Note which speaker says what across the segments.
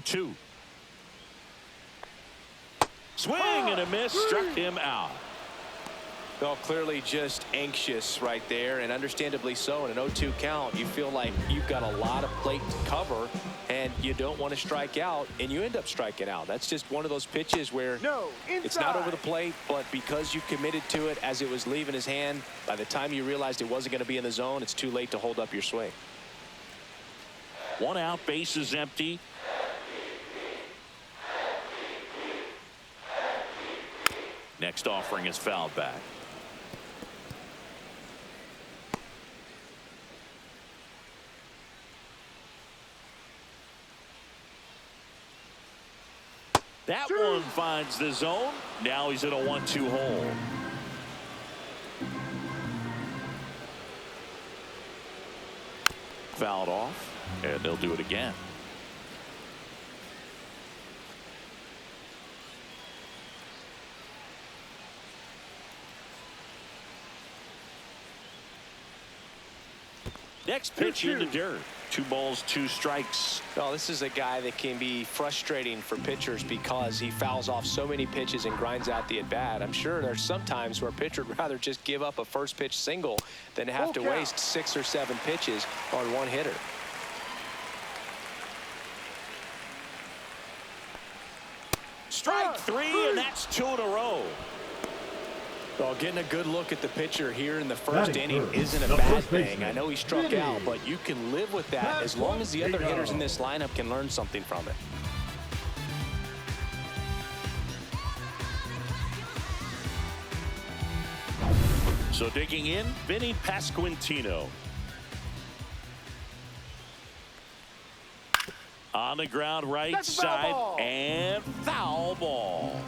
Speaker 1: 0-2. Swing and a miss, struck him out.
Speaker 2: Well, clearly just anxious right there, and understandably so. In an 0-2 count, you feel like you've got a lot of plate to cover, and you don't want to strike out, and you end up striking out. That's just one of those pitches where it's not over the plate, but because you committed to it as it was leaving his hand, by the time you realized it wasn't going to be in the zone, it's too late to hold up your swing.
Speaker 1: 1 out, base is empty. Next offering is fouled back. That one finds the zone. Now he's in a 1-2 hole. Fouled off, and they'll do it again. Next pitch in the dirt. 2 balls, 2 strikes.
Speaker 2: Well, this is a guy that can be frustrating for pitchers because he fouls off so many pitches and grinds out the at-bat. I'm sure there's some times where a pitcher would rather just give up a first pitch single than have to waste 6 or 7 pitches on one hitter.
Speaker 1: Strike 3, and that's 2 in a row.
Speaker 2: Well, getting a good look at the pitcher here in the first inning isn't a bad thing. I know he struck out, but you can live with that as long as the other hitters in this lineup can learn something from it.
Speaker 1: So digging in, Vinny Pasquantino. On the ground, right side, and foul ball.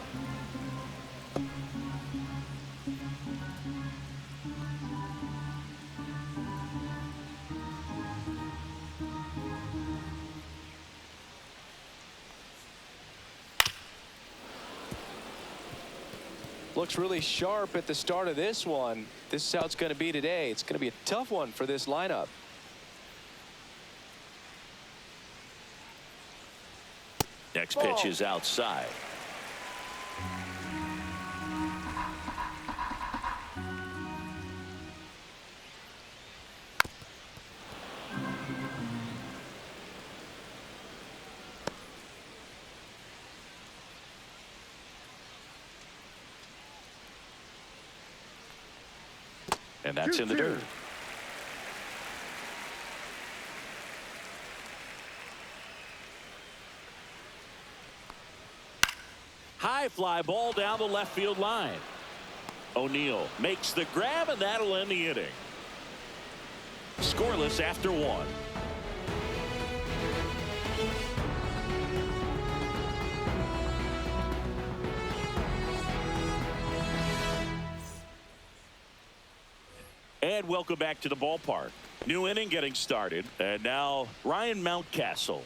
Speaker 2: Looks really sharp at the start of this one. This is how it's going to be today. It's going to be a tough one for this lineup.
Speaker 1: Next pitch is outside. And that's in the dirt. High fly ball down the left field line. O'Neill makes the grab, and that'll end the inning. Scoreless after 1. And welcome back to the ballpark. New inning getting started. And now Ryan Mountcastle.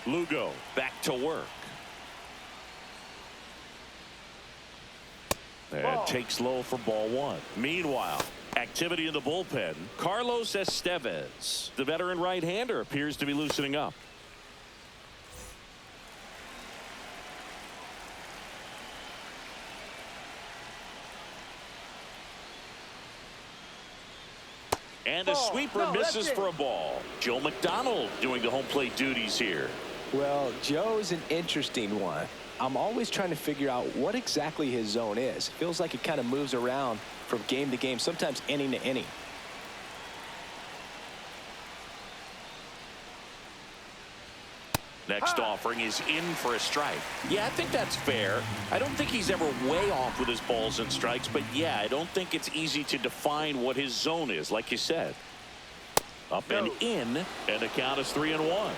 Speaker 1: Lugo back to work. And takes low for ball 1. Meanwhile, activity in the bullpen. Carlos Estevez, the veteran right-hander, appears to be loosening up. And a sweeper misses for a ball. Joe McDonald doing the home plate duties here.
Speaker 2: Well, Joe's an interesting one. I'm always trying to figure out what exactly his zone is. It feels like it kind of moves around from game to game, sometimes inning to inning.
Speaker 1: Next offering is in for a strike. Yeah, I think that's fair. I don't think he's ever way off with his balls and strikes, but yeah, I don't think it's easy to define what his zone is, like you said. Up and in, and the count is 3-1.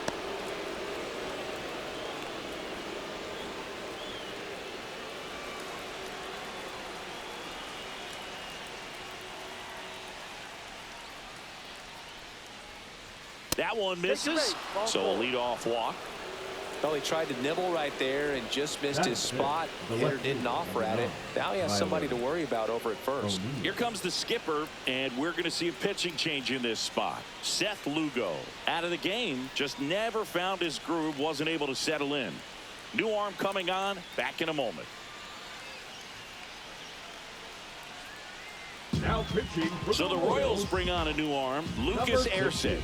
Speaker 1: That one misses, so a leadoff walk.
Speaker 2: Well, he tried to nibble right there and just missed his spot. The hitter didn't offer at it. Now he has somebody to worry about over at first.
Speaker 1: Here comes the skipper, and we're going to see a pitching change in this spot. Seth Lugo out of the game, just never found his groove, wasn't able to settle in. New arm coming on, back in a moment.
Speaker 3: Now pitching
Speaker 1: So the Royals bring on a new arm, Lucas Erceg.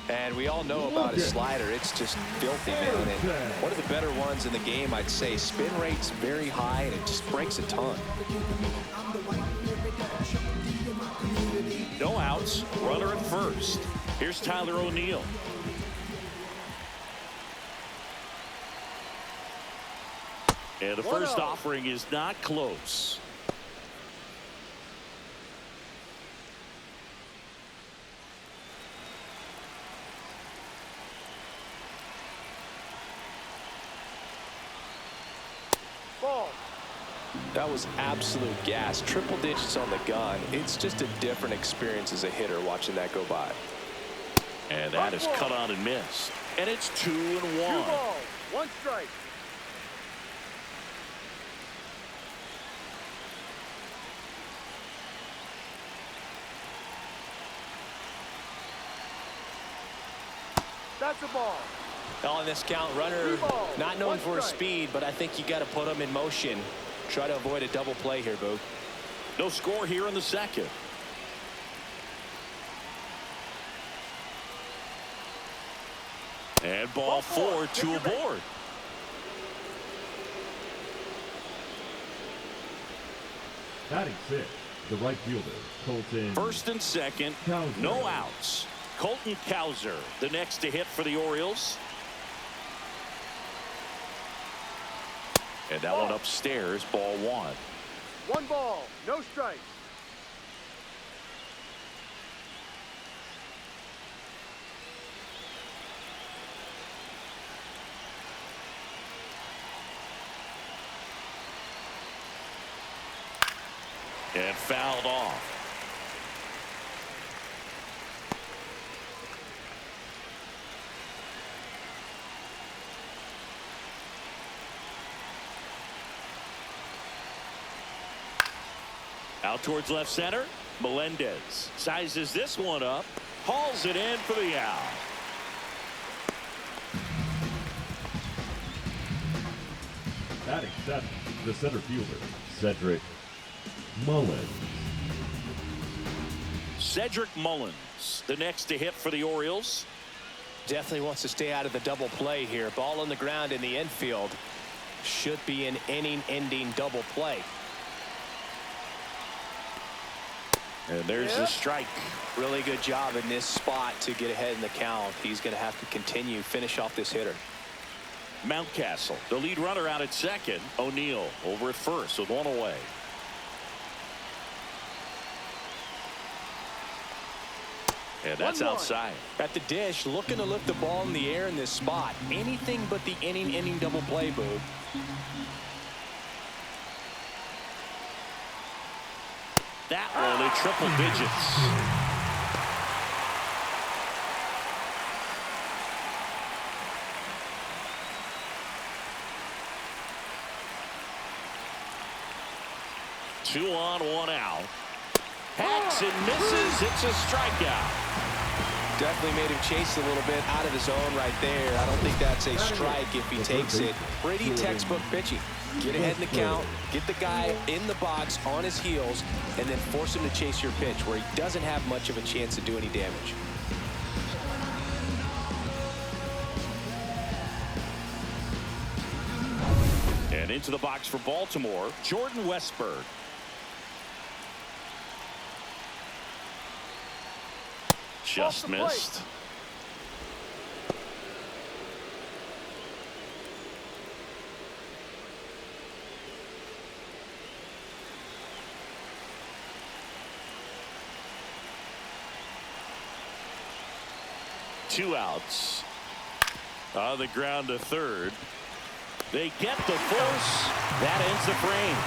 Speaker 2: And we all know about his slider. It's just filthy, man. And one of the better ones in the game, I'd say. Spin rate's very high, and it just breaks a ton.
Speaker 1: No outs, runner at first. Here's Tyler O'Neill. And the first offering is not close.
Speaker 2: That was absolute gas. Triple digits on the gun. It's just a different experience as a hitter watching that go by.
Speaker 1: And that is cut on and missed. And it's 2-1.
Speaker 3: 1 strike. That's a ball.
Speaker 2: On this count, runner not known for his speed, but I think you got to put him in motion. Try to avoid a double play here, Boog.
Speaker 1: No score here in the second. And ball 4, 2 aboard.
Speaker 3: Batting 6, the right fielder, Colton.
Speaker 1: First and second,
Speaker 3: Cowser.
Speaker 1: no outs. Colton Cowser, the next to hit for the Orioles. And that one upstairs, ball 1.
Speaker 3: 1 ball, no strike.
Speaker 1: And fouled off. Out towards left center. Melendez sizes this one up. Hauls it in for the out.
Speaker 3: Batting 7, the center fielder, Cedric Mullins.
Speaker 1: Cedric Mullins, the next to hit for the Orioles.
Speaker 2: Definitely wants to stay out of the double play here. Ball on the ground in the infield. Should be an inning-ending double play.
Speaker 1: And there's the strike.
Speaker 2: Really good job in this spot to get ahead in the count. He's going to have to continue, finish off this hitter.
Speaker 1: Mountcastle, the lead runner out at second. O'Neill over at first with 1 away. And that's outside.
Speaker 2: At the dish, looking to lift the ball in the air in this spot. Anything but the inning double play, Boog.
Speaker 1: That one in triple digits. Two on, 1 out. Hacks and misses. It's a strikeout.
Speaker 2: Definitely made him chase a little bit out of his zone right there. I don't think that's a strike if he takes it. Pretty textbook pitching. Get ahead in the count, get the guy in the box on his heels, and then force him to chase your pitch where he doesn't have much of a chance to do any damage.
Speaker 1: And into the box for Baltimore, Jordan Westburg. Just missed. Two outs. On the ground to third. They get the force. That ends the frame.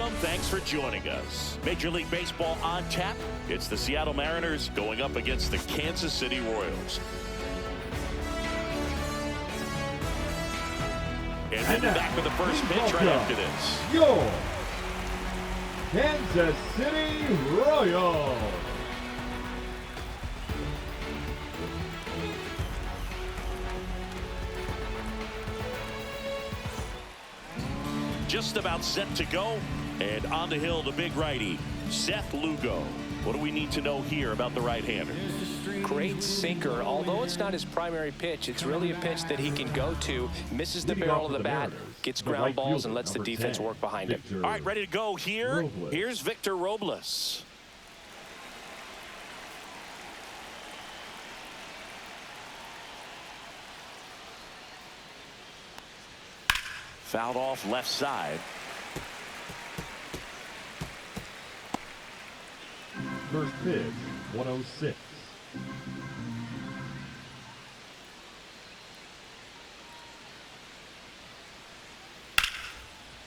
Speaker 1: Welcome. Thanks for joining us. Major League Baseball on tap. It's the Seattle Mariners going up against the Kansas City Royals. And we'll be back with the first pitch right after this.
Speaker 3: Your Kansas City Royals.
Speaker 1: Just about set to go. And on the hill, the big righty, Seth Lugo. What do we need to know here about the right-hander?
Speaker 2: Great sinker. Although it's not his primary pitch, it's really a pitch that he can go to. Misses the barrel of the bat, gets ground balls, and lets the defense work behind him.
Speaker 1: All right, ready to go here.
Speaker 3: Robles.
Speaker 1: Here's Victor Robles. Fouled off left side.
Speaker 3: First pitch, 106.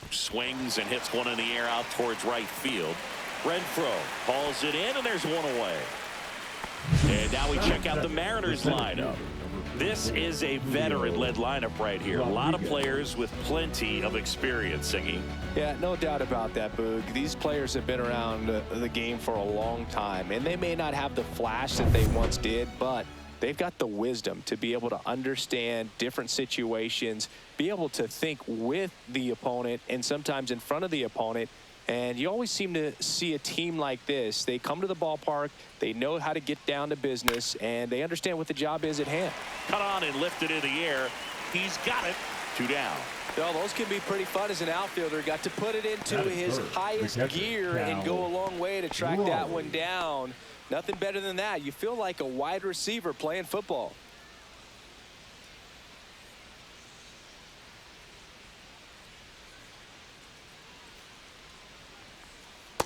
Speaker 1: Swings and hits one in the air out towards right field. Renfroe hauls it in, and there's one away. And now we check out the Mariners lineup. This is a veteran-led lineup right here. A lot of players with plenty of experience, Singy.
Speaker 2: Yeah, no doubt about that, Boog. These players have been around the game for a long time, and they may not have the flash that they once did, but they've got the wisdom to be able to understand different situations, be able to think with the opponent and sometimes in front of the opponent. And you always seem to see a team like this. They come to the ballpark, they know how to get down to business, and they understand what the job is at hand.
Speaker 1: Cut on and lifted in the air. He's got it. 2 down.
Speaker 2: Well, those can be pretty fun as an outfielder. Got to put it into his highest gear and go a long way to track that one down. Nothing better than that. You feel like a wide receiver playing football.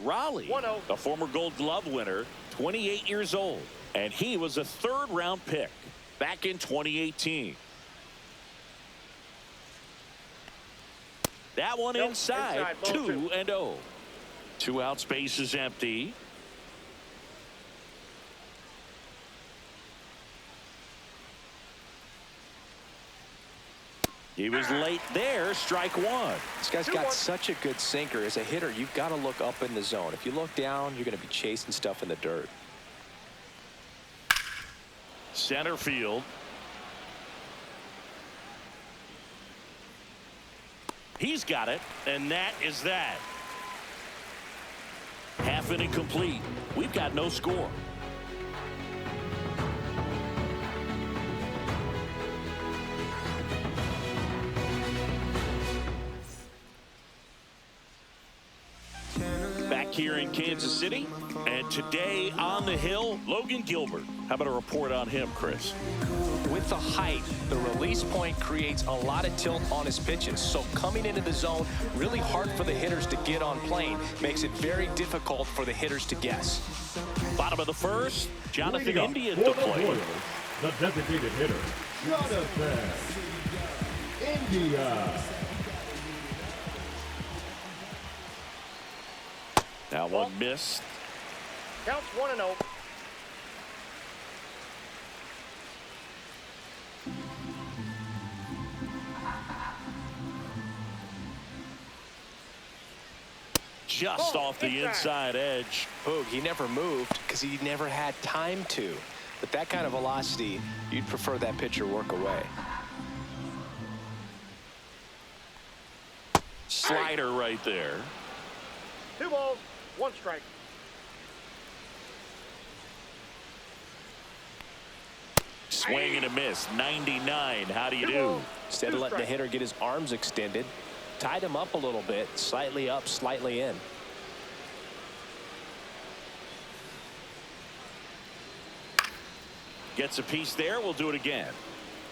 Speaker 1: Raleigh, a former Gold Glove winner, 28 years old, and he was a 3rd-round pick back in 2018. That one inside 2-0. 2 out, space is empty. He was late there, strike 1.
Speaker 2: This guy's got such a good sinker. As a hitter, you've got to look up in the zone. If you look down, you're going to be chasing stuff in the dirt.
Speaker 1: Center field. He's got it, and that is that. Half inning complete. We've got no score. Back here in Kansas City, and today on the hill, Logan Gilbert. How about a report on him, Chris?
Speaker 2: With the height, the release point creates a lot of tilt on his pitches. So coming into the zone, really hard for the hitters to get on plane. Makes it very difficult for the hitters to guess.
Speaker 1: Bottom of the first, Jonathan India at the plate.
Speaker 3: The designated hitter, Jonathan India.
Speaker 1: That one missed.
Speaker 4: Counts 1-0.
Speaker 1: Just off the inside edge.
Speaker 2: Boog, he never moved because he never had time to. But that kind of velocity, you'd prefer that pitcher work away.
Speaker 1: Slider right there.
Speaker 4: 2 balls, 1 strike.
Speaker 1: Swing and a miss. 99. How do you do?
Speaker 2: Instead of letting the hitter get his arms extended, tied him up a little bit, slightly up, slightly in.
Speaker 1: Gets a piece there. We'll do it again.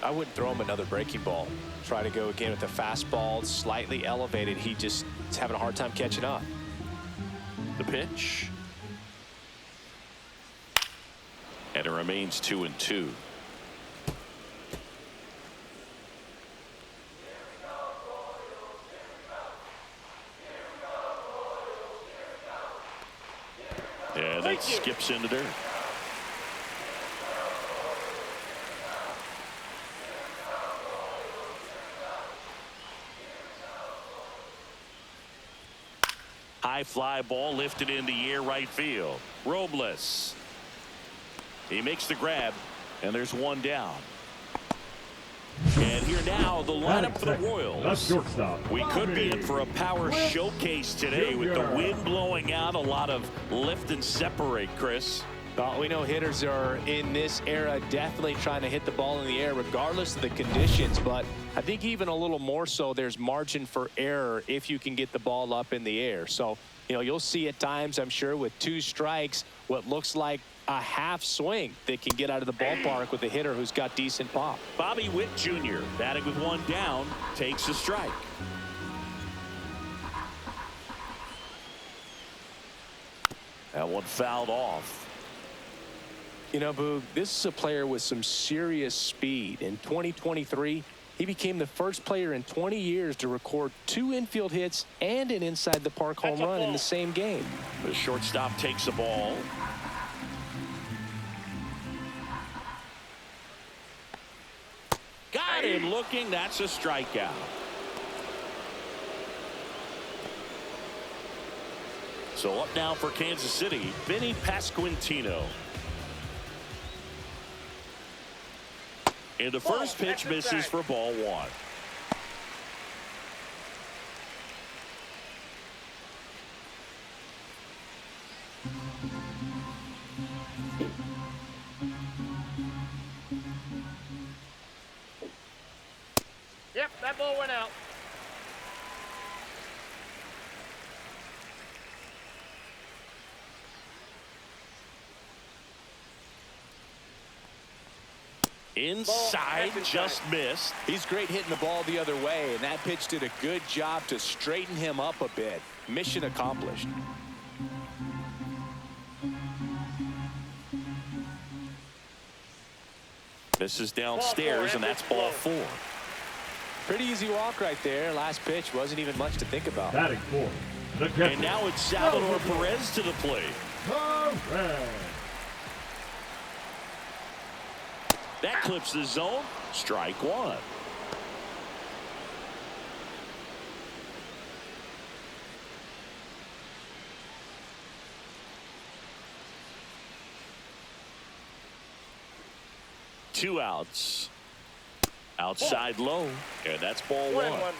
Speaker 2: I wouldn't throw him another breaking ball. Try to go again with the fastball, slightly elevated. He just is having a hard time catching up.
Speaker 1: The pitch. And it remains 2-2. And that skips into dirt. High fly ball lifted in the air right field. Robles. He makes the grab, and there's one down. And here now, the lineup for the Royals.
Speaker 3: That's shortstop.
Speaker 1: We could be in for a power showcase today with the wind blowing out. A lot of lift and separate, Chris.
Speaker 2: Well, we know hitters are in this era definitely trying to hit the ball in the air regardless of the conditions. But I think even a little more so, there's margin for error if you can get the ball up in the air. So, you know, you'll see at times, I'm sure, with 2 strikes, what looks like a half swing that can get out of the ballpark with a hitter who's got decent pop.
Speaker 1: Bobby Witt Jr. batting with 1 down takes a strike. That one fouled off.
Speaker 2: You know, Boog, this is a player with some serious speed. In 2023, he became the first player in 20 years to record 2 infield hits and an inside the park home run in the same game.
Speaker 1: The shortstop takes the ball. Got him looking. That's a strikeout. So up now for Kansas City, Vinny Pasquantino. And the first pitch misses for ball 1.
Speaker 4: Yep, that ball went out.
Speaker 1: Inside, just missed.
Speaker 2: He's great hitting the ball the other way, and that pitch did a good job to straighten him up a bit. Mission accomplished.
Speaker 1: This is downstairs, and that's ball 4.
Speaker 2: Pretty easy walk right there. Last pitch wasn't even much to think about.
Speaker 3: Batting 4.
Speaker 1: And now it's Salvador Perez to the plate.
Speaker 3: Perez.
Speaker 1: That clips the zone. Strike 1. Two outs. Outside low. And that's ball 1.
Speaker 4: 1-1.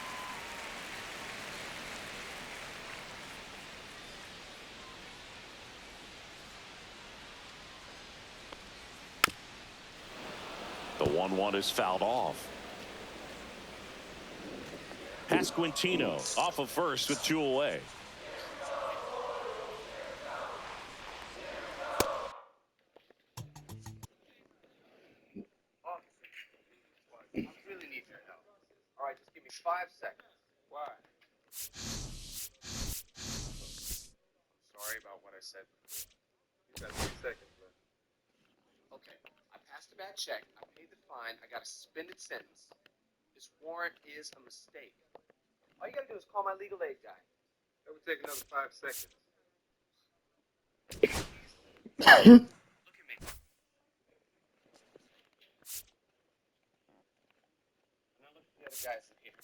Speaker 1: The 1-1 is fouled off. Pasquantino off of first with 2 away.
Speaker 5: I really need your help. All right, just give me 5 seconds. Why? Sorry about what I said. You got 3 seconds left. Okay, I passed a bad check. I paid the fine. I got a suspended sentence. This warrant is a mistake. All you gotta do is call my legal aid guy. That would take another 5 seconds. Look at me. Now look at the other guys in here.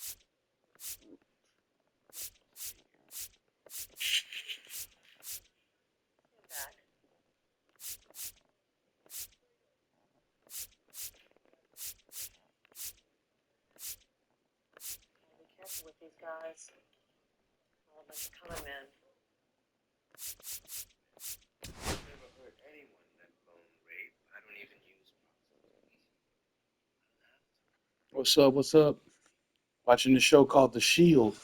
Speaker 6: Be careful with these guys. All of them coming in.
Speaker 5: Never hurt anyone, let alone rape. I don't even use
Speaker 7: What's up? What's up? Watching the show called The Shield.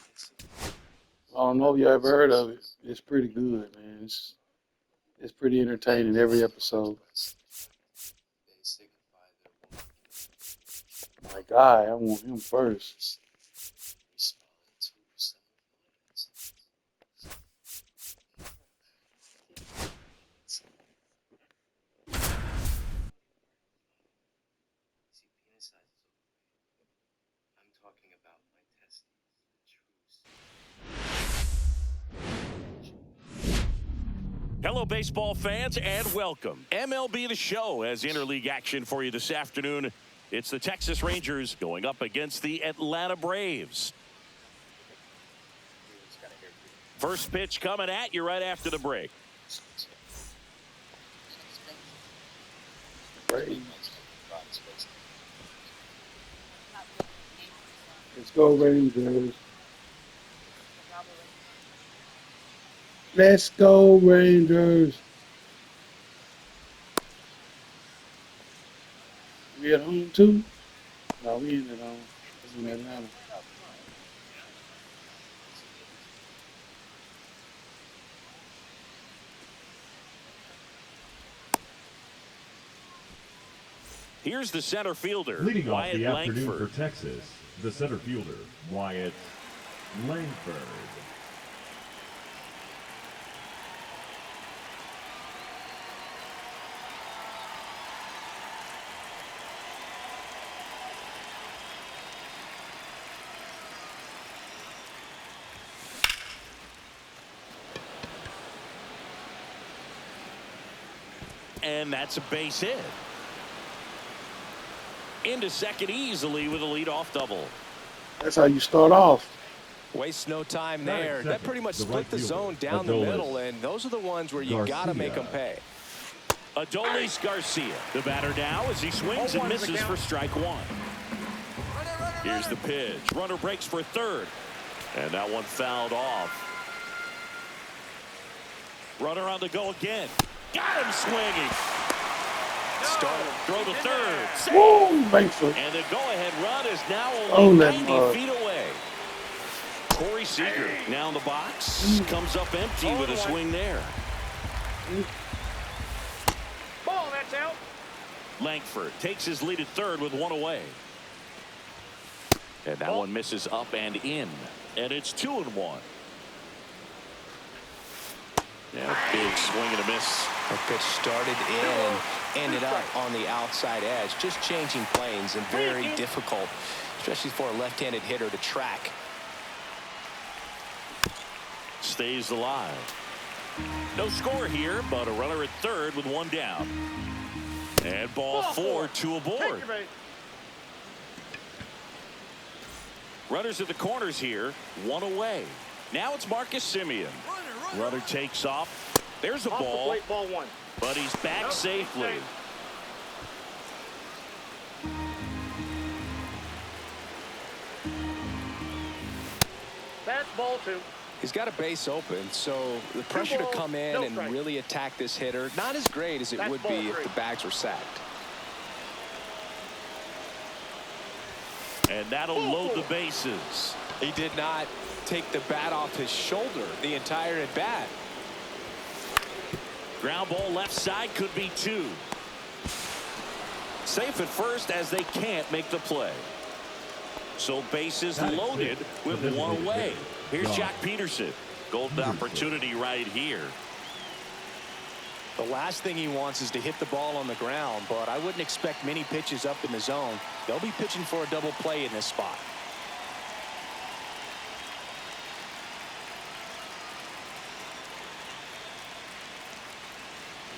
Speaker 7: I don't know if you ever heard of it. It's pretty good, man. It's pretty entertaining every episode. My guy, I want him first.
Speaker 5: I'm talking about my testes, the truth.
Speaker 1: Hello, baseball fans, and welcome. MLB The Show has interleague action for you this afternoon. It's the Texas Rangers going up against the Atlanta Braves. First pitch coming at you right after the break.
Speaker 7: Let's go, Rangers. Let's go, Rangers. We at home, too? No, we ain't at home. It's in Atlanta.
Speaker 1: Here's the center fielder,
Speaker 3: Leading off
Speaker 1: Wyatt
Speaker 3: the afternoon
Speaker 1: Langford.
Speaker 3: for Texas, the center fielder, Wyatt Langford.
Speaker 1: And that's a base hit. Into second easily with a leadoff double.
Speaker 7: That's how you start off.
Speaker 2: Waste no time there. That pretty much split the zone down the middle, and those are the ones where you got to make them pay.
Speaker 1: Adolis Garcia, the batter now as he swings and misses for strike one. Here's the pitch. Runner breaks for third. And that one fouled off. Runner on the go again. Got him swinging. Started throw to third.
Speaker 7: Woo, Langford.
Speaker 1: And the go-ahead run is now
Speaker 7: Oh,
Speaker 1: only
Speaker 7: that
Speaker 1: 90
Speaker 7: mug.
Speaker 1: feet away. Corey Seager now in the box. Comes up empty with a swing there.
Speaker 4: Ball, that's out.
Speaker 1: Langford takes his lead at third with one away. And that one misses up and in. And it's 2-1. Yeah, big swing and a miss.
Speaker 2: That pitch started in and ended up on the outside edge. Just changing planes and very difficult, especially for a left-handed hitter to track.
Speaker 1: Stays alive. No score here, but a runner at third with one down. And ball four, two aboard. Runners at the corners here, one away. Now it's Marcus Semien. Runner takes off. There's a ball,
Speaker 4: Ball one.
Speaker 1: but he's back safely.
Speaker 4: That's ball two.
Speaker 2: He's got a base open, so the pressure to
Speaker 4: balls,
Speaker 2: come in
Speaker 4: no
Speaker 2: and
Speaker 4: strike.
Speaker 2: really attack this hitter, not as great as it
Speaker 4: That's
Speaker 2: would
Speaker 4: ball
Speaker 2: be if
Speaker 4: three.
Speaker 2: the bags were sacked.
Speaker 1: And that'll load the bases.
Speaker 2: He did not take the bat off his shoulder the entire at bat.
Speaker 1: Ground ball left side, could be two. Safe at first as they can't make the play. So bases loaded with one away. Here's Jack Peterson. Golden opportunity right here.
Speaker 2: The last thing he wants is to hit the ball on the ground, but I wouldn't expect many pitches up in the zone. They'll be pitching for a double play in this spot.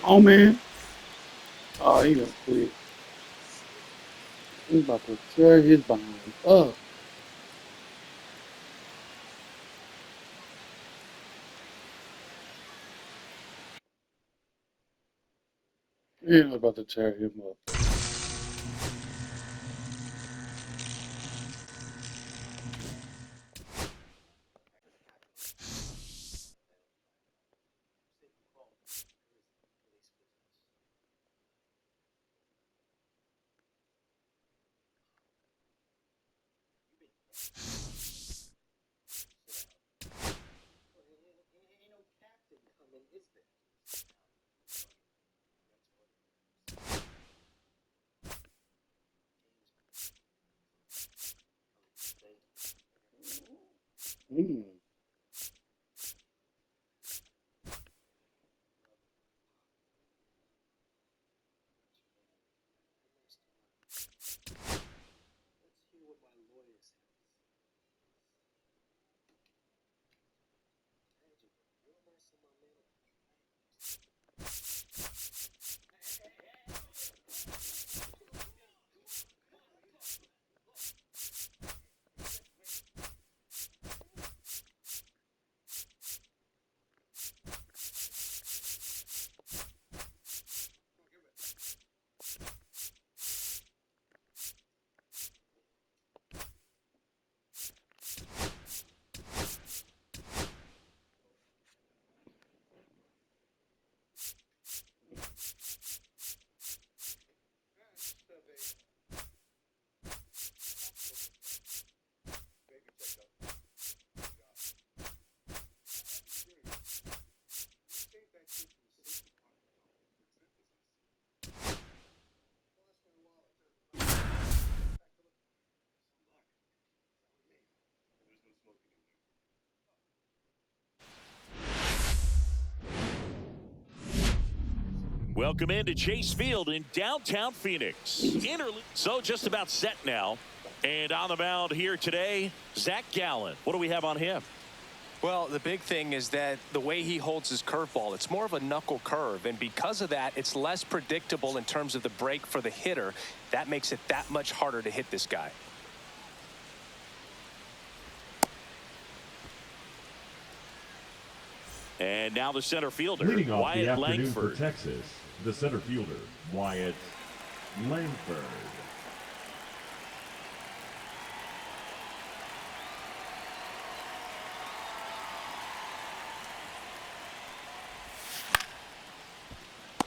Speaker 7: Oh, man. Oh, he gonna quit. He's about to tear his behind up. He's about to tear him up. Mm.
Speaker 1: Welcome into Chase Field in downtown Phoenix. So just about set now. And on the mound here today, Zach Gallen. What do we have on him?
Speaker 2: Well, the big thing is that the way he holds his curveball, it's more of a knuckle curve. And because of that, it's less predictable in terms of the break for the hitter. That makes it that much harder to hit this guy.
Speaker 1: And now the center fielder,
Speaker 3: Leading off the
Speaker 1: Wyatt
Speaker 3: afternoon
Speaker 1: Langford.
Speaker 3: for Texas, the center fielder, Wyatt Langford.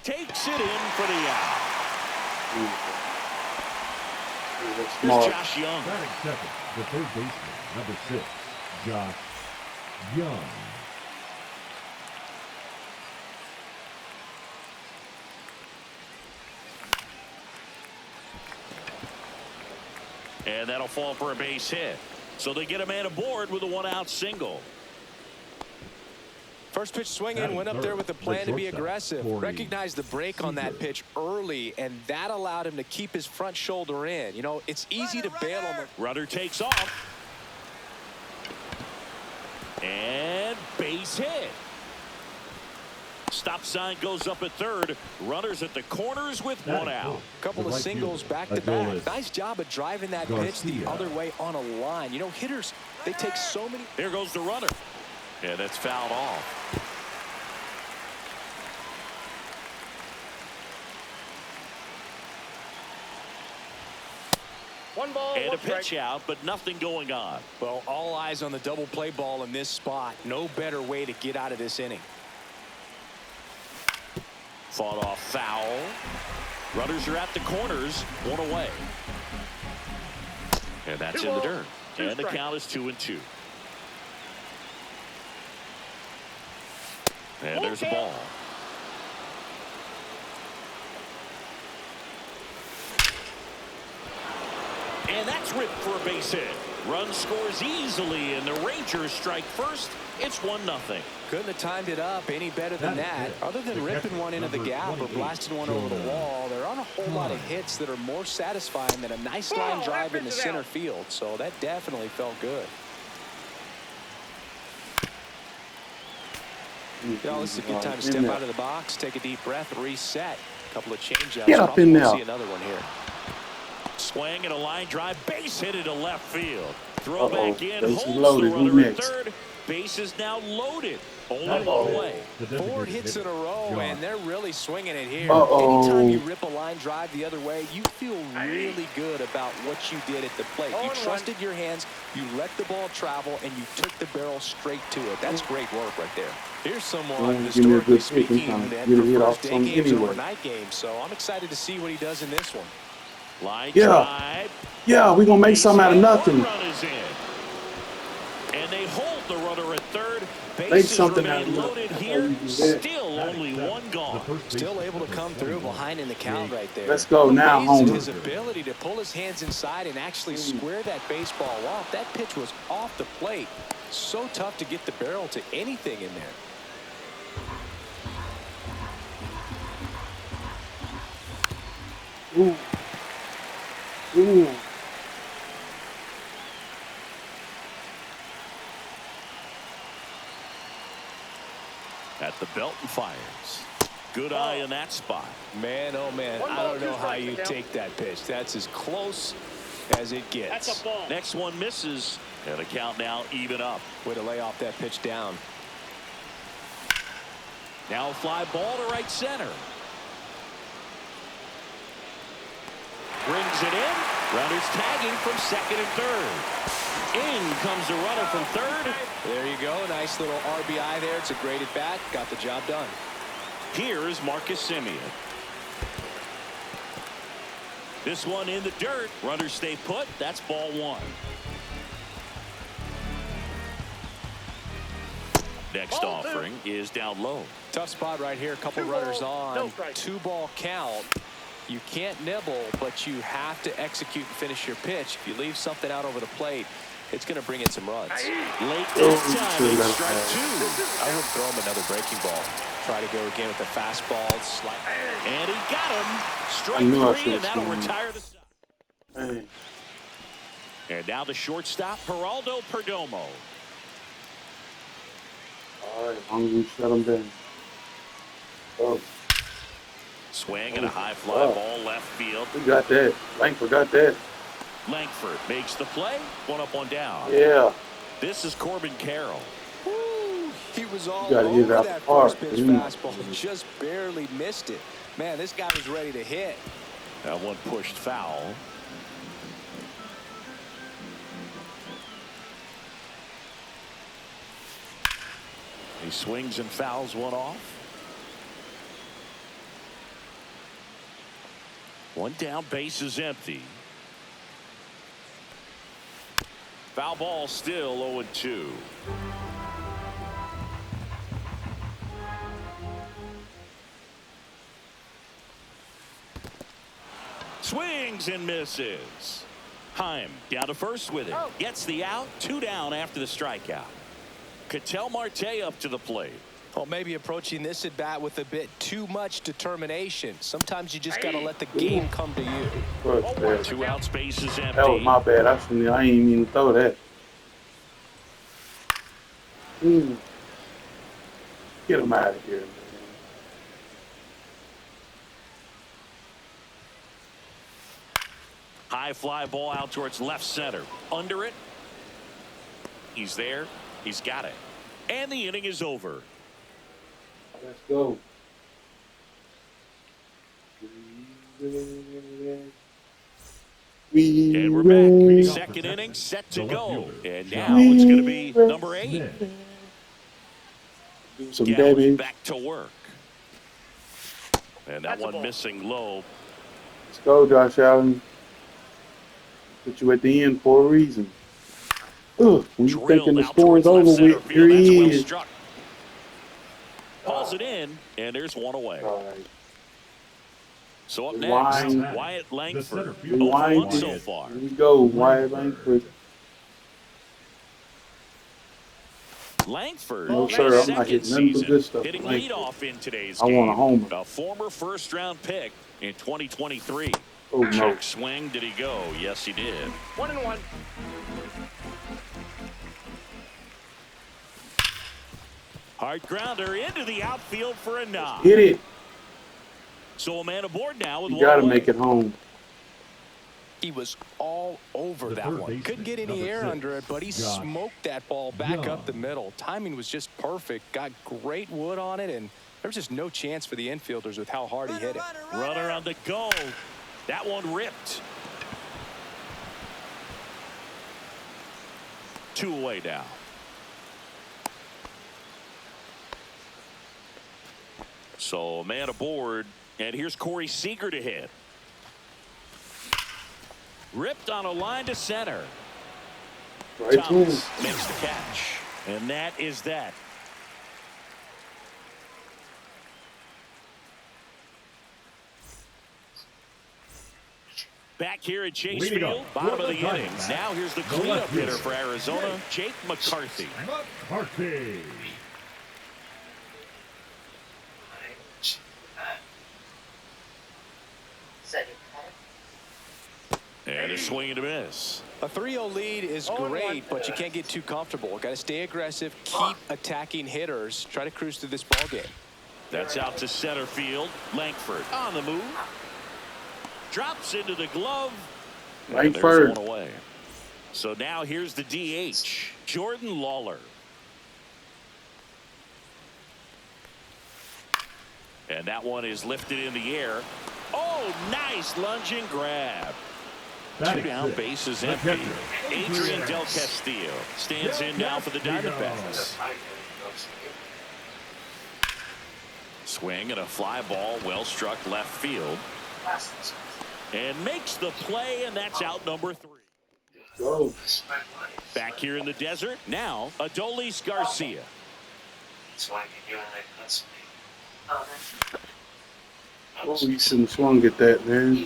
Speaker 1: Takes it in for the out. Here's
Speaker 7: Smart.
Speaker 1: Josh Young.
Speaker 3: Batting second, the third baseman, number 6, Josh Young.
Speaker 1: And that'll fall for a base hit. So they get a man aboard with a 1-out single.
Speaker 2: First pitch swinging, went up there with the plan to be aggressive. Recognized the break on that pitch early, and that allowed him to keep his front shoulder in. You know, it's easy to bail on the...
Speaker 1: Runner takes off. And base hit. Stop sign goes up at third. Runners at the corners with 1 out.
Speaker 2: Couple of singles back-to-back. Nice job of driving that pitch the other way on a line. You know, hitters, they take so many...
Speaker 1: There goes the runner. Yeah, that's fouled off.
Speaker 4: One ball,
Speaker 1: And
Speaker 4: one
Speaker 1: a pitch
Speaker 4: strike.
Speaker 1: out, but nothing going on.
Speaker 2: Well, all eyes on the double play ball in this spot. No better way to get out of this inning.
Speaker 1: Fought off foul. Runners are at the corners, 1 away. And that's in the dirt. And the count is 2-2. And there's a ball. And that's ripped for a base hit. Run scores easily, and the Rangers strike first. It's 1-0.
Speaker 2: Couldn't have timed it up any better than that. Other than ripping one into the gap or blasting one over the wall, there aren't a whole lot of hits that are more satisfying than a nice line drive into center field. So that definitely felt good. You know, this is a good time to step out of the box, take a deep breath, reset. A couple of changeups.
Speaker 7: Get up in there.
Speaker 2: See another one here.
Speaker 1: Swing and a line drive, base hit into left field. Throw back in,
Speaker 7: Base is
Speaker 1: holds
Speaker 7: loaded.
Speaker 1: the
Speaker 7: Who
Speaker 1: runner at
Speaker 7: next?
Speaker 1: third. Base is now loaded. Only
Speaker 3: That
Speaker 1: one
Speaker 3: is
Speaker 1: away.
Speaker 3: the
Speaker 2: 4
Speaker 3: designated
Speaker 2: hits in a
Speaker 3: hitter,
Speaker 2: row,
Speaker 3: Josh
Speaker 2: and they're really swinging it here.
Speaker 7: Uh-oh.
Speaker 2: Anytime you rip a line drive the other way, you feel really good about what you did at the plate. You trusted your hands, you let the ball travel, and you took the barrel straight to it. That's great work right there. Here's someone,
Speaker 7: Give me a
Speaker 2: historically
Speaker 7: good pick. I'm
Speaker 2: speaking,
Speaker 7: trying to
Speaker 2: that
Speaker 7: get a hit
Speaker 2: prefers
Speaker 7: off
Speaker 2: day
Speaker 7: some
Speaker 2: games
Speaker 7: anyway.
Speaker 2: over night games, so I'm excited to see what he does in this one.
Speaker 1: Line
Speaker 7: Yeah.
Speaker 1: drive.
Speaker 7: Yeah, we're going to make something out of nothing.
Speaker 1: Run is in. And they hold the runner at third.
Speaker 7: Make
Speaker 1: Bases
Speaker 7: something out
Speaker 1: remain
Speaker 7: of
Speaker 1: loaded
Speaker 7: nothing.
Speaker 1: here.
Speaker 7: That's all you can
Speaker 1: Still only one gone.
Speaker 2: Still able to come through behind in the count right there.
Speaker 7: Let's go now,
Speaker 2: Amazing
Speaker 7: Homer.
Speaker 2: his ability to pull his hands inside and actually square that baseball off. That pitch was off the plate. So tough to get the barrel to anything in there.
Speaker 7: Ooh. Ooh.
Speaker 1: At the belt and fires. Good eye in that spot.
Speaker 2: Man, oh man,
Speaker 4: One
Speaker 2: I
Speaker 4: ball,
Speaker 2: don't know
Speaker 4: two
Speaker 2: how
Speaker 4: strikes,
Speaker 2: you
Speaker 4: Miguel.
Speaker 2: take that pitch. That's as close as it gets.
Speaker 4: That's a ball.
Speaker 1: Next one misses. And the count now even up.
Speaker 2: Way to lay off that pitch down.
Speaker 1: Now a fly ball to right center. Brings it in. Runners tagging from second and third. In comes the runner from third.
Speaker 2: There you go. Nice little RBI there. It's a great at bat. Got the job done.
Speaker 1: Here is Marcus Semien. This one in the dirt. Runners stay put. That's ball 1. Next
Speaker 4: Ball
Speaker 1: offering is down low.
Speaker 2: Tough spot right here. A couple
Speaker 4: 2
Speaker 2: runners
Speaker 4: balls, no
Speaker 2: on.
Speaker 4: strikes.
Speaker 2: 2-ball count. You can't nibble, but you have to execute and finish your pitch. If you leave something out over the plate, it's going to bring in some runs.
Speaker 1: Late this time, it's strike 2.
Speaker 2: I would throw him another breaking ball. Try to go again with the fastball.
Speaker 1: And he got him. Strike
Speaker 7: knew I
Speaker 1: 3,
Speaker 7: should've
Speaker 1: and that'll
Speaker 7: swung.
Speaker 1: retire the side.
Speaker 7: Hey,
Speaker 1: And now the shortstop, Geraldo Perdomo.
Speaker 7: all right, as long as we shut him down. Oh,
Speaker 1: Swing and a high fly
Speaker 7: wow.
Speaker 1: ball left field.
Speaker 7: We got that. Langford got that.
Speaker 1: Langford makes the play. 1 up, 1 down.
Speaker 7: Yeah.
Speaker 1: This is Corbin Carroll.
Speaker 2: Woo, he was all
Speaker 7: gotta hit it
Speaker 2: over
Speaker 7: out
Speaker 2: that
Speaker 7: the park,
Speaker 2: first pitch
Speaker 7: dude.
Speaker 2: fastball. Just barely missed it. Man, this guy was ready to hit.
Speaker 1: That one pushed foul. He swings and fouls one off. 1 down, base is empty. Foul ball, still 0-2. Swings and misses. Heim down to first with it. Gets the out. 2 down after the strikeout. Ketel Marte up to the plate.
Speaker 2: Well, maybe approaching this at bat with a bit too much determination. Sometimes you just got to let the game come to you.
Speaker 7: But,
Speaker 1: 2 outs, base is empty.
Speaker 7: that was my bad. I ain't even throw that. Get him out of here, man.
Speaker 1: High fly ball out towards left center. Under it. He's there. He's got it. And the inning is over.
Speaker 7: Let's go.
Speaker 1: And we're back. Second inning set to go. And now it's going to be number 8.
Speaker 7: Do some
Speaker 1: Gallen
Speaker 7: damage.
Speaker 1: back to work. And that one missing low.
Speaker 7: Let's go, Josh Allen. Put you at the end for a reason. Ugh, when you thinking the score is over with, here he is.
Speaker 1: Struck. Calls it in, and there's 1 away.
Speaker 7: All right.
Speaker 1: So up
Speaker 7: Rewind.
Speaker 1: next, Wyatt Langford.
Speaker 7: Rewind
Speaker 1: 0-1 so far.
Speaker 7: Here we go, Wyatt Langford.
Speaker 1: Langford,
Speaker 7: No, sir, I'm
Speaker 1: second
Speaker 7: not hitting nothing but
Speaker 1: season,
Speaker 7: good stuff.
Speaker 1: hitting
Speaker 7: Langford.
Speaker 1: leadoff in today's
Speaker 7: I
Speaker 1: game.
Speaker 7: want a homer.
Speaker 1: A former first-round pick in 2023.
Speaker 7: Oh, no.
Speaker 1: Check swing. Did he go? Yes, he did.
Speaker 4: 1-1.
Speaker 1: Hard grounder into the outfield for a knock.
Speaker 7: Hit it.
Speaker 1: So a man aboard now with
Speaker 7: You
Speaker 1: 1
Speaker 7: got to
Speaker 1: away.
Speaker 7: make it home.
Speaker 2: He was all over
Speaker 3: The
Speaker 2: that
Speaker 3: third
Speaker 2: one.
Speaker 3: baseman,
Speaker 2: Couldn't get any
Speaker 3: number
Speaker 2: air
Speaker 3: 6,
Speaker 2: under it, but he
Speaker 3: Josh
Speaker 2: smoked that ball back
Speaker 3: Young.
Speaker 2: up the middle. Timing was just perfect. Got great wood on it, and there was just no chance for the infielders with how hard he hit it.
Speaker 1: Runner on the go. That one ripped. 2 away now. So man aboard, and here's Corey Seager to hit. Ripped on a line to center.
Speaker 7: Right to him.
Speaker 1: Thomas makes the catch, and that is that. Back here at Chase
Speaker 3: Leading
Speaker 1: Field,
Speaker 3: up
Speaker 1: bottom
Speaker 3: for
Speaker 1: of
Speaker 3: the
Speaker 1: the
Speaker 3: Giants,
Speaker 1: innings. Now here's the
Speaker 3: the
Speaker 1: cleanup
Speaker 3: left
Speaker 1: hitter
Speaker 3: fielder,
Speaker 1: for Arizona, Jake McCarthy.
Speaker 3: McCarthy.
Speaker 1: And a swing and a miss.
Speaker 2: A 3-0 lead is great, but you can't get too comfortable. Got to stay aggressive, keep attacking hitters, try to cruise through this ball game.
Speaker 1: That's out to center field. Langford on the move. Drops into the glove. And
Speaker 7: Langford.
Speaker 1: there's 1 away. So now here's the DH, Jordan Lawler. And that one is lifted in the air. Oh, nice lunging grab. 2 down, base is empty. Adrian Del Castillo stands in now for the Diamondbacks. Swing and a fly ball, well struck left field. And makes the play, and that's out number 3.
Speaker 7: Go.
Speaker 1: Back here in the desert, now Adolis Garcia.
Speaker 7: Oh, you shouldn't have swung at that, man.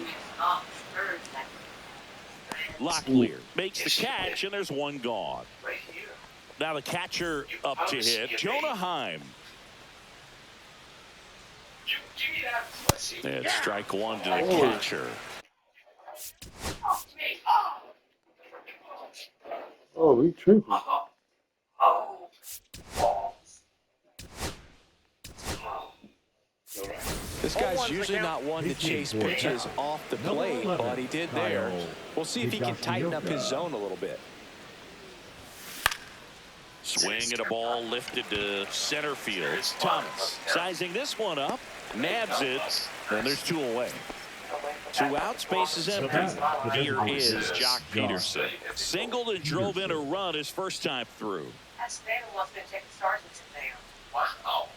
Speaker 1: Locklear makes the catch, and there's 1 gone. Now the catcher up to hit, Jonah Heim. And strike one to the catcher.
Speaker 7: Oh, he tripping.
Speaker 2: This guy's usually not one to chase pitches off the plate, but he did there. We'll see if he can tighten up his zone a little bit.
Speaker 1: Swing and a ball lifted to center field. Thomas sizing this one up, nabs it, and there's two away. 2 outs, base is empty. Here is Jock Peterson. Singled and drove in a run his first time through.
Speaker 6: That's David wants me to take the Sergeant down. Wow.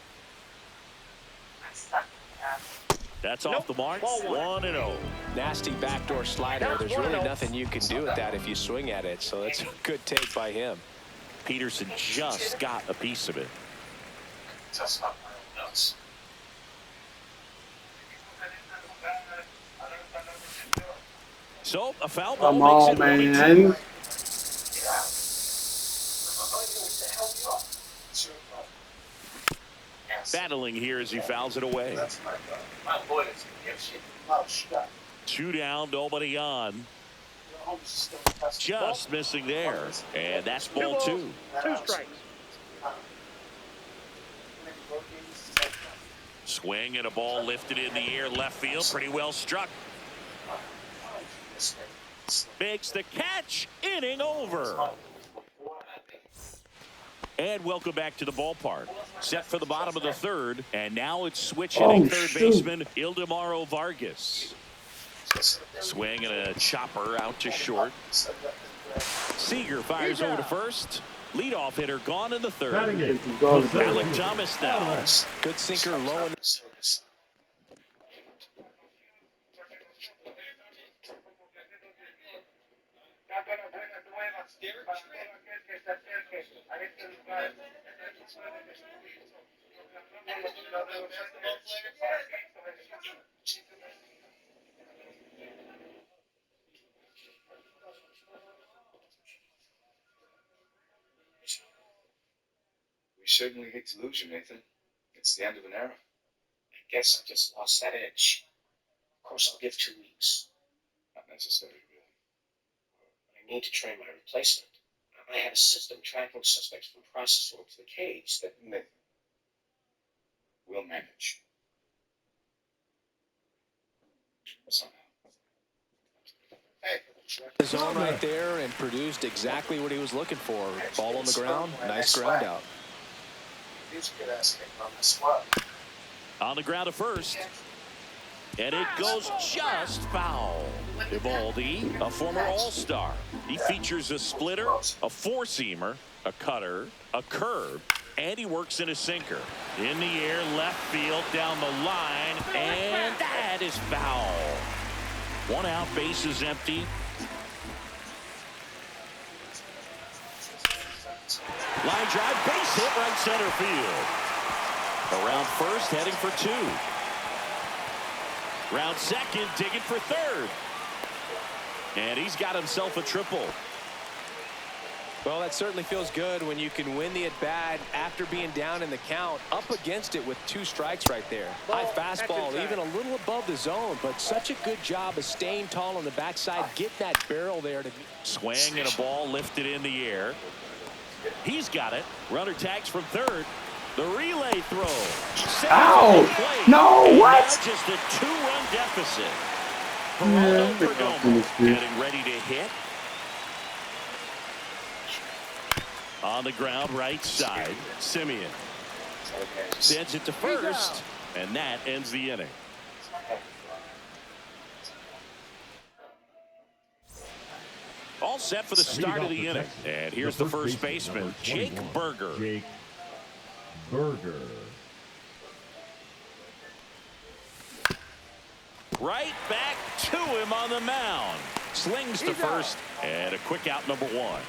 Speaker 6: I suck.
Speaker 1: That's off the mark. 1-0.
Speaker 2: Nasty backdoor slider. There's really nothing you can do with that if you swing at it, so that's a good take by him.
Speaker 1: Peterson just got a piece of it. So a foul ball
Speaker 7: Come
Speaker 1: makes
Speaker 7: on,
Speaker 1: it
Speaker 7: man.
Speaker 1: 1-2. Battling here as he fouls it away. 2 down, nobody on. Just missing there. And that's ball 2.
Speaker 4: 2 strikes.
Speaker 1: Swing and a ball lifted in the air, left field, pretty well struck. Makes the catch, inning over. And welcome back to the ballpark. Set for the bottom of the third, and now it's switch hitting third baseman Ildemaro Vargas. Swing and a chopper out to short. Seager fires over to first. Leadoff hitter gone in the third. Alec Thomas now.
Speaker 2: Good sinker low.
Speaker 8: We certainly hate to lose you, Nathan. It's the end of an era.
Speaker 9: I guess I just lost that edge. Of course, I'll give 2 weeks.
Speaker 8: Not necessary, really.
Speaker 9: I need to train my replacement. I have a system tracking suspects from processing to the cage that...
Speaker 8: Nathan, we'll manage. Somehow.
Speaker 9: Hey,
Speaker 2: The zone right there and produced exactly what he was looking for. Ball on the ground, nice ground out.
Speaker 9: these good ass kick on the swap.
Speaker 1: On the ground at first. And it goes just foul. Evaldi, a former All-Star. He features a splitter, a four-seamer, a cutter, a curve, and he works in a sinker. In the air, left field, down the line, and that is foul. 1 out, base is empty. Line drive, base hit right center field. Around first, heading for 2. Round second, digging for third. And he's got himself a triple.
Speaker 2: Well, that certainly feels good when you can win the at-bat after being down in the count, up against it with 2 strikes right there. High fastball, even a little above the zone, but such a good job of staying tall on the backside, getting that barrel there. To
Speaker 1: swing and a ball lifted in the air. He's got it. Runner tags from third. The relay throw.
Speaker 7: Ow! No, what?
Speaker 1: Now just a 2-run deficit. Geraldo Perdomo getting ready to hit. On the ground, right side, Simeon sends it to first, and that ends the inning. All set for the start of the inning. And here's the first baseman, Jake Burger.
Speaker 3: Jake Burger.
Speaker 1: Right back to him on the mound. Slings to first, and a quick out, number 1.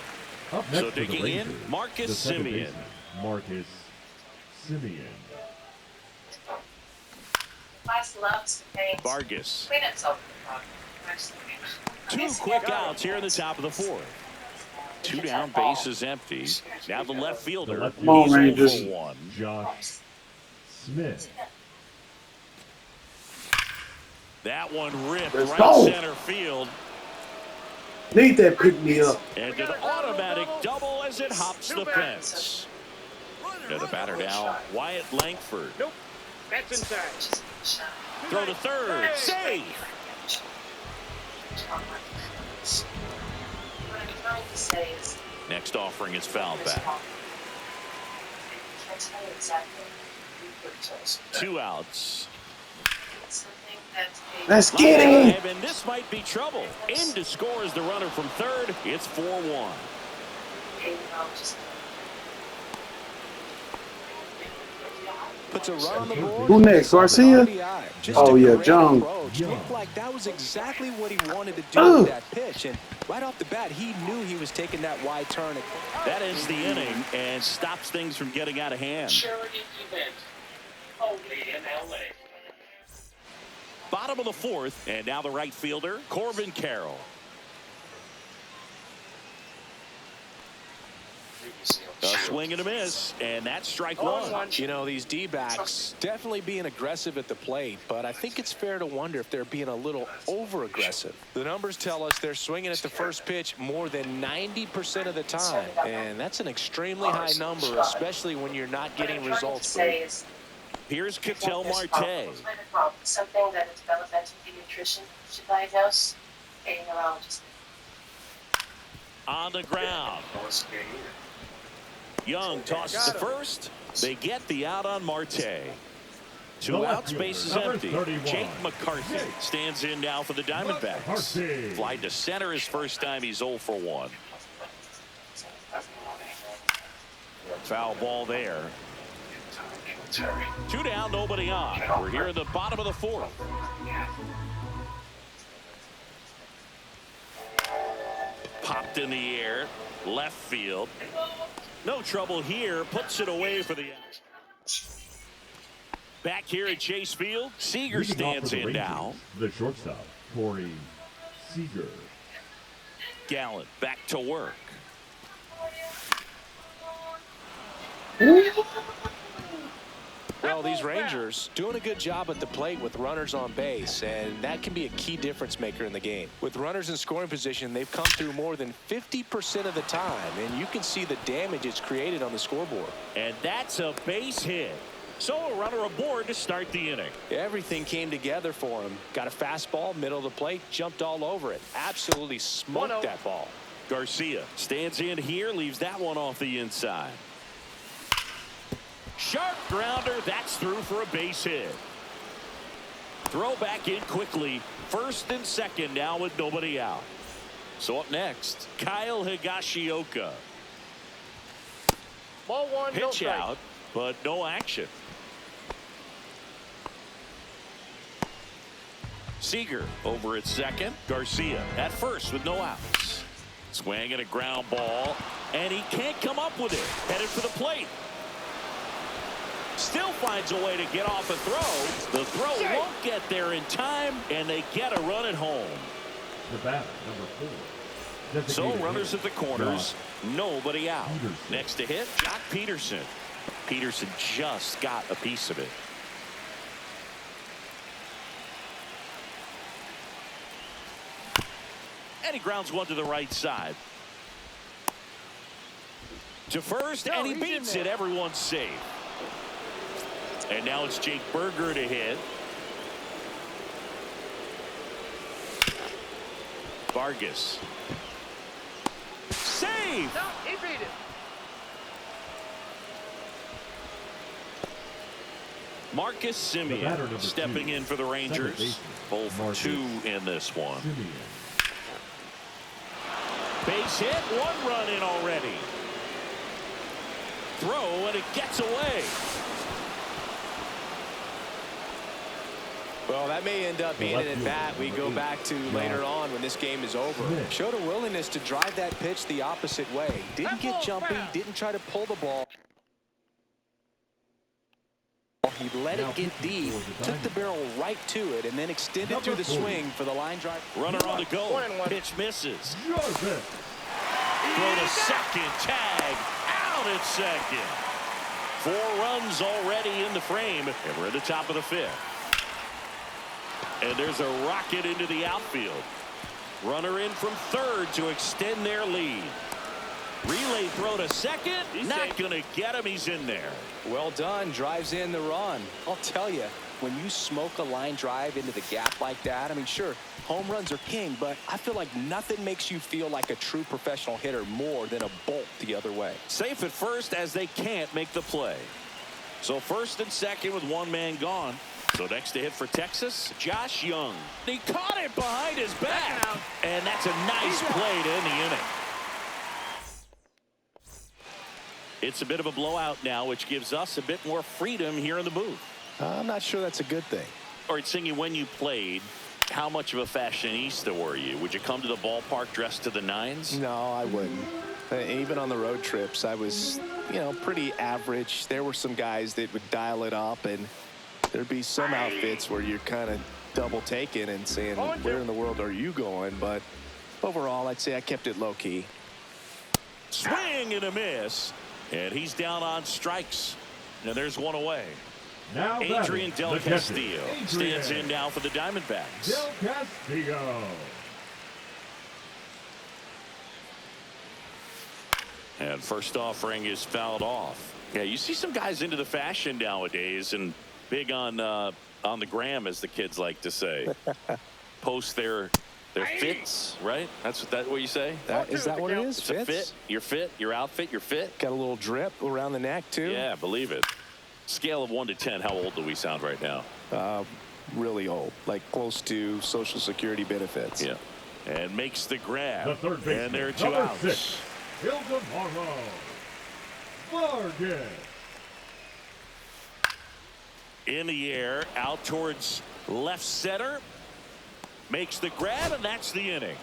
Speaker 3: Up next
Speaker 1: So
Speaker 3: for the
Speaker 1: digging in,
Speaker 3: Rangers,
Speaker 1: Marcus
Speaker 3: the second
Speaker 1: Simeon.
Speaker 3: baseman, Marcus Simeon.
Speaker 6: Class loves paint.
Speaker 1: Vargas.
Speaker 6: Clean it so.
Speaker 1: 2 quick outs here in the top of the 4th. 2 down, base is empty. Now the left fielder,
Speaker 3: The left
Speaker 1: he's
Speaker 7: fielder,
Speaker 1: 0
Speaker 7: Rangers.
Speaker 1: for 1.
Speaker 3: Josh Smith.
Speaker 1: That one ripped
Speaker 7: Let's
Speaker 1: right
Speaker 7: go.
Speaker 1: center field.
Speaker 7: Need that pick me up.
Speaker 1: And an automatic double as it hops the fence. To the batter now, Wyatt Langford.
Speaker 4: Nope. That's inside.
Speaker 1: Throw to third. Safe.
Speaker 6: What I'm trying to say is,
Speaker 1: Next offering is fouled back.
Speaker 6: I can't tell you exactly.
Speaker 1: 2 outs.
Speaker 6: It's something that's
Speaker 7: Let's get it.
Speaker 1: And this might be trouble. In to score is the runner from third. It's 4-1.
Speaker 2: Puts a run on the board.
Speaker 7: Who next, Garcia?
Speaker 2: Just
Speaker 7: Oh,
Speaker 2: a
Speaker 7: yeah,
Speaker 2: great
Speaker 7: John.
Speaker 2: approach. Looked like that was exactly what he wanted to do with that pitch. And right off the bat, he knew he was taking that wide turn.
Speaker 1: That ends the inning and stops things from getting out of hand.
Speaker 9: Charity event. Only in LA.
Speaker 1: Bottom of the fourth, and now the right fielder, Corbin Carroll. A swing and a miss, and that's strike one.
Speaker 2: You know, these D-backs definitely being aggressive at the plate, but I think it's fair to wonder if they're being a little over-aggressive. The numbers tell us they're swinging at the first pitch more than 90% of the time, and that's an extremely high number, especially when you're not getting results.
Speaker 1: Here's Ketel Marte.
Speaker 6: Something that a developmental pediatrician should diagnose. A neurologist.
Speaker 1: On the ground. Young tosses to first. They get the out on Marte. 2 outs, base is empty. Jake McCarthy stands in now for the Diamondbacks. Fly to center his first time. He's 0 for 1. Foul ball there. 2 down, nobody on. We're here in the bottom of the fourth. Popped in the air, left field. No trouble here, puts it away for the out. Back here at Chase Field, Seager stands in now.
Speaker 3: The shortstop, Corey Seager.
Speaker 1: Gallant back to work.
Speaker 2: Well, these Rangers doing a good job at the plate with runners on base, and that can be a key difference maker in the game. With runners in scoring position, they've come through more than 50% of the time, and you can see the damage it's created on the scoreboard.
Speaker 1: And that's a base hit. So a runner aboard to start the inning.
Speaker 2: Everything came together for him. Got a fastball, middle of the plate, jumped all over it. Absolutely smoked that ball.
Speaker 1: Garcia stands in here, leaves that one off the inside. Sharp grounder, that's through for a base hit. Throw back in quickly. First and second now with nobody out. So up next, Kyle Higashioka.
Speaker 4: Ball one, no
Speaker 1: Pitch
Speaker 4: strike.
Speaker 1: out, but no action. Seager over at second. Garcia at first with no outs. Swing and a ground ball, and he can't come up with it. Headed for the plate. Still finds a way to get off a throw. The throw won't get there in time, and they get a run at home.
Speaker 3: The batter, number 4.
Speaker 1: So runners at the corners, nobody out.
Speaker 3: Peterson.
Speaker 1: Next to hit, Jock Peterson. Peterson just got a piece of it. And he grounds one to the right side. To first, and he beats it. Everyone's safe. And now it's Jake Berger to hit. Vargas. Save!
Speaker 4: No, he beat it.
Speaker 1: Marcus Semien stepping in for the Rangers. Both for 2 in this one. Base hit, 1 run in already. Throw, and it gets away.
Speaker 2: Well, that may end up being an at-bat we go back to later on when this game is over. Showed a willingness to drive that pitch the opposite way. Didn't get jumpy, didn't try to pull the ball. He let it get deep, took the barrel right to it, and then extended through the swing for the line drive.
Speaker 1: Runner on the go. Pitch misses. Throw to second. Tag. Out at second. 4 runs already in the frame, and we're at the top of the 5th. And there's a rocket into the outfield. Runner in from third to extend their lead. Relay throw to second. Not going to get him. He's in there.
Speaker 2: Well done. Drives in the run. I'll tell you, when you smoke a line drive into the gap like that, I mean, sure, home runs are king, but I feel like nothing makes you feel like a true professional hitter more than a bolt the other way.
Speaker 1: Safe at first as they can't make the play. So first and second with one man gone. So next to hit for Texas, Josh Young. He caught it behind his back. And that's a nice play to end the inning. It's a bit of a blowout now, which gives us a bit more freedom here in the booth.
Speaker 2: I'm not sure that's a good thing.
Speaker 1: All right, Singy, when you played, how much of a fashionista were you? Would you come to the ballpark dressed to the nines?
Speaker 2: No, I wouldn't. Even on the road trips, I was, pretty average. There were some guys that would dial it up, and there'd be some outfits where you're kind of double taking and saying, where in the world are you going? But overall, I'd say I kept it low key.
Speaker 1: Swing and a miss. And he's down on strikes. And there's one away.
Speaker 3: Now
Speaker 1: Adrian Del
Speaker 3: the
Speaker 1: Castillo
Speaker 3: catcher,
Speaker 1: stands in now for the Diamondbacks.
Speaker 3: Del Castillo.
Speaker 1: And first offering is fouled off. Yeah, you see some guys into the fashion nowadays and big on the gram, as the kids like to say. Post their fits, right? That's what you say?
Speaker 2: Is that what it is?
Speaker 1: It's a fit. Your fit, your outfit, your fit.
Speaker 2: Got a little drip around the neck, too.
Speaker 1: Yeah, believe it. Scale of 1 to 10, how old do we sound right now?
Speaker 2: Really old, like close to Social Security benefits.
Speaker 1: Yeah. And makes the grab.
Speaker 3: The third baseman,
Speaker 1: and there are two
Speaker 3: number
Speaker 1: outs.
Speaker 3: 6, Ildemaro Vargas.
Speaker 1: In the air, out towards left center. Makes the grab, and that's the inning.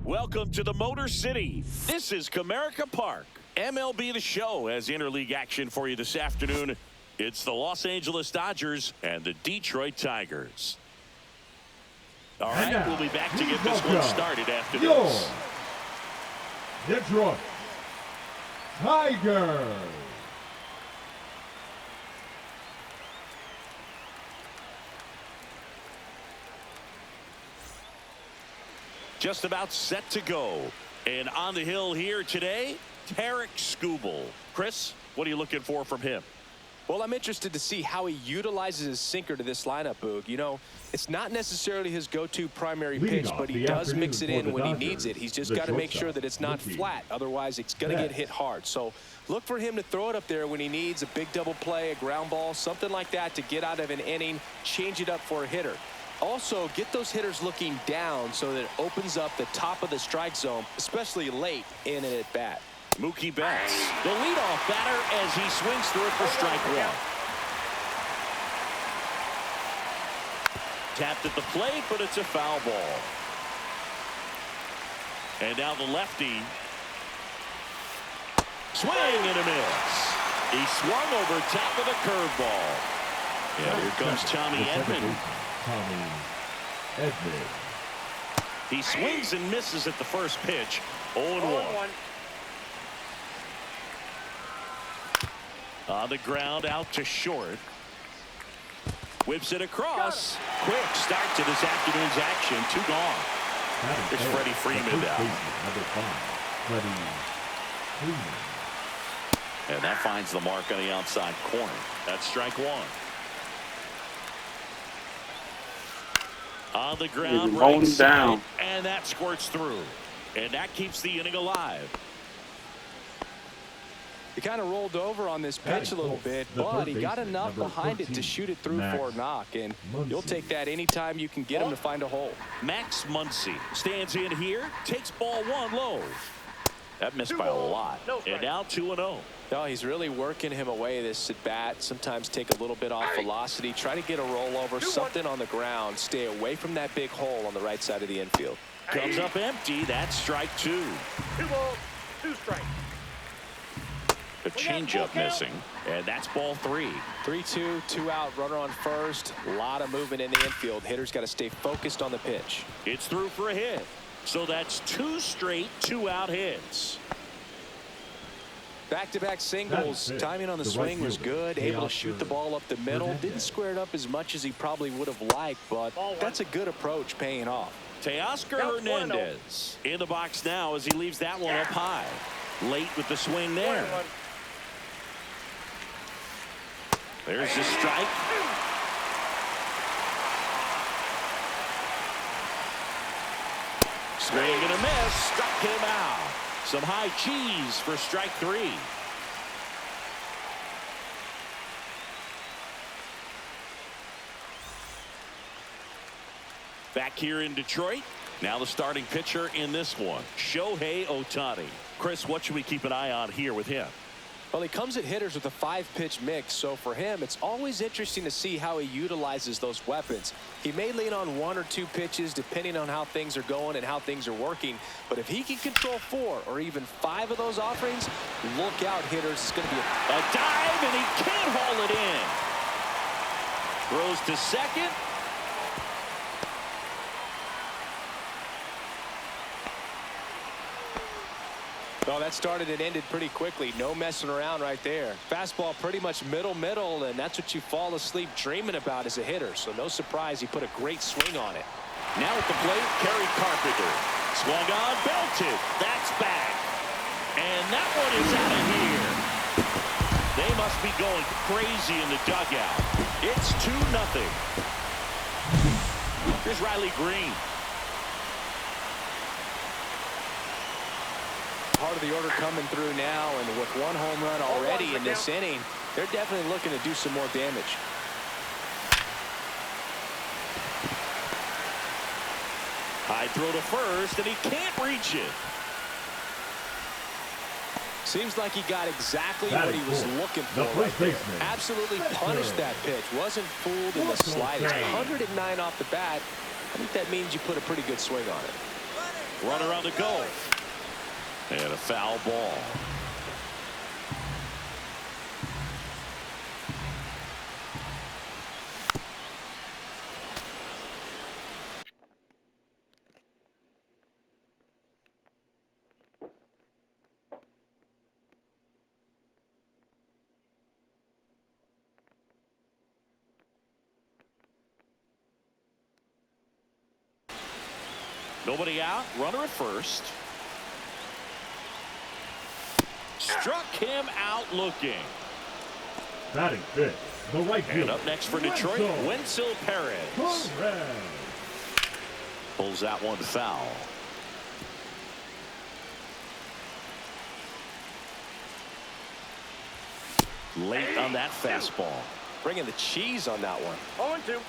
Speaker 1: Welcome to the Motor City. This is Comerica Park. MLB The Show has interleague action for you this afternoon. It's the Los Angeles Dodgers and the Detroit Tigers. All right,
Speaker 3: now,
Speaker 1: we'll be back to get this one
Speaker 3: welcome
Speaker 1: started after
Speaker 3: your
Speaker 1: this.
Speaker 3: Detroit Tigers.
Speaker 1: Just about set to go. And on the hill here today, Tarek Skubal. Chris, what are you looking for from him?
Speaker 2: Well, I'm interested to see how he utilizes his sinker to this lineup, Boog. You know, it's not necessarily his go-to primary pitch, but he does mix it in when he needs it. He's just got to make sure that it's not flat. Otherwise, it's going to get hit hard. So look for him to throw it up there when he needs a big double play, a ground ball, something like that to get out of an inning, change it up for a hitter. Also, get those hitters looking down so that it opens up the top of the strike zone, especially late in an at-bat.
Speaker 1: Mookie Betts, the leadoff batter as he swings through it for strike one. Tapped at the plate, but it's a foul ball. And now the lefty. Swing and a miss. He swung over top of the curveball. Yeah, here comes Tommy Edman.
Speaker 3: Tommy Edman.
Speaker 1: He swings and misses at the first pitch. 0-1. On the ground, out to short. Whips it across. Quick start to this afternoon's action. 2 gone. There's Freddie Freeman down.
Speaker 3: Number 5, Freddie Freeman.
Speaker 1: And that finds the mark on the outside corner. That's strike 1. On the ground, right side, and that squirts through. And that keeps the inning alive.
Speaker 2: He kind of rolled over on this pitch a little bit, but he got enough behind it to shoot it through for a knock, and you'll take that anytime you can get him to find a hole.
Speaker 1: Max Muncy stands in here, takes ball 1 low. That missed by a lot. And now 2-0.
Speaker 2: No, he's really working him away this at bat. Sometimes take a little bit off velocity, try to get a rollover, something on the ground, stay away from that big hole on the right side of the infield.
Speaker 1: Comes up empty. That's strike 2.
Speaker 4: 2 balls, 2 strikes.
Speaker 1: A changeup missing, and that's ball 3.
Speaker 2: 3-2, 2 out, runner on first. A lot of movement in the infield. Hitter's got to stay focused on the pitch.
Speaker 1: It's through for a hit. So that's 2 straight 2-out hits.
Speaker 2: Back-to-back singles. Timing on the swing was good. Able to shoot the ball up the middle. Didn't square it up as much as he probably would have liked, but that's a good approach paying off.
Speaker 1: Teoscar Hernandez in the box now as he leaves that one up high. Late with the swing there. There's the strike. Swing and a miss. Struck him out. Some high cheese for strike 3. Back here in Detroit. Now the starting pitcher in this one, Shohei Ohtani. Chris, what should we keep an eye on here with him?
Speaker 2: Well, he comes at hitters with a 5-pitch mix, so for him, it's always interesting to see how he utilizes those weapons. He may lean on 1 or 2 pitches depending on how things are going and how things are working, but if he can control 4 or even 5 of those offerings, look out, hitters. It's going to be
Speaker 1: a dive, and he can't haul it in. Throws to second.
Speaker 2: Well, that started and ended pretty quickly. No messing around right there. Fastball pretty much middle, and that's what you fall asleep dreaming about as a hitter. So no surprise he put a great swing on it.
Speaker 1: Now at the plate, Kerry Carpenter. Swung on, belted. That's back. And that one is out of here. They must be going crazy in the dugout. It's 2-0. Here's Riley Green.
Speaker 2: Part of the order coming through now, and with 1 home run already in this inning, they're definitely looking to do some more damage.
Speaker 1: High throw to first, and he can't reach it.
Speaker 2: Seems like he got exactly what he was looking for right there. Absolutely punished that pitch. Wasn't fooled in the slightest. 109 off the bat. I think that means you put a pretty good swing on it.
Speaker 1: Runner on the go. And a foul ball. Nobody out. Runner at first. Struck him out looking.
Speaker 3: Batting fifth, the right
Speaker 1: And
Speaker 3: fielder.
Speaker 1: up next for Detroit, Wenzel Perez.
Speaker 3: Perez.
Speaker 1: Pulls that one foul. Late on that fastball.
Speaker 2: Bringing the cheese on that one.
Speaker 4: 0-2.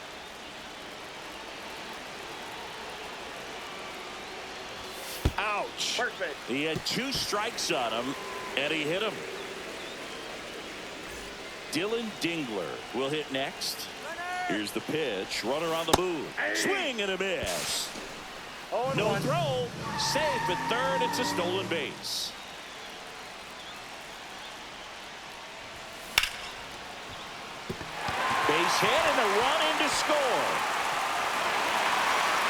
Speaker 1: Ouch.
Speaker 4: First base.
Speaker 1: He had 2 strikes on him, and he hit him. Dylan Dingler will hit next. Here's the pitch. Runner on the move. Swing and a miss.
Speaker 4: 0-1.
Speaker 1: No throw. Safe at third. It's a stolen base. Base hit and a run in to score.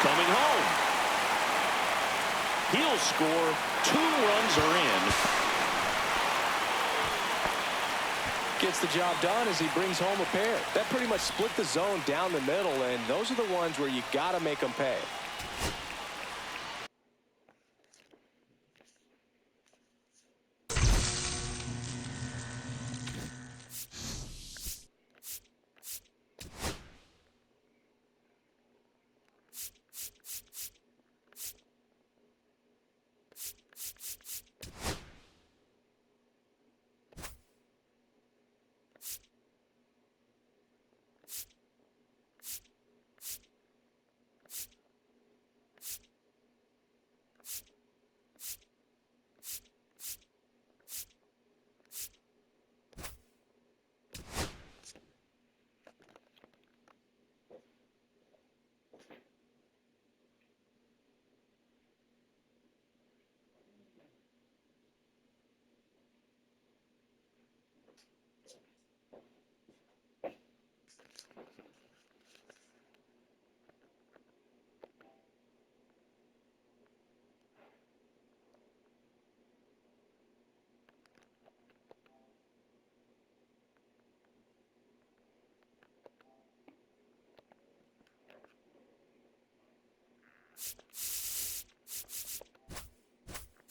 Speaker 1: Coming home. He'll score. 2 runs are in.
Speaker 2: Gets the job done as he brings home a pair. That pretty much split the zone down the middle, and those are the ones where you got to make them pay.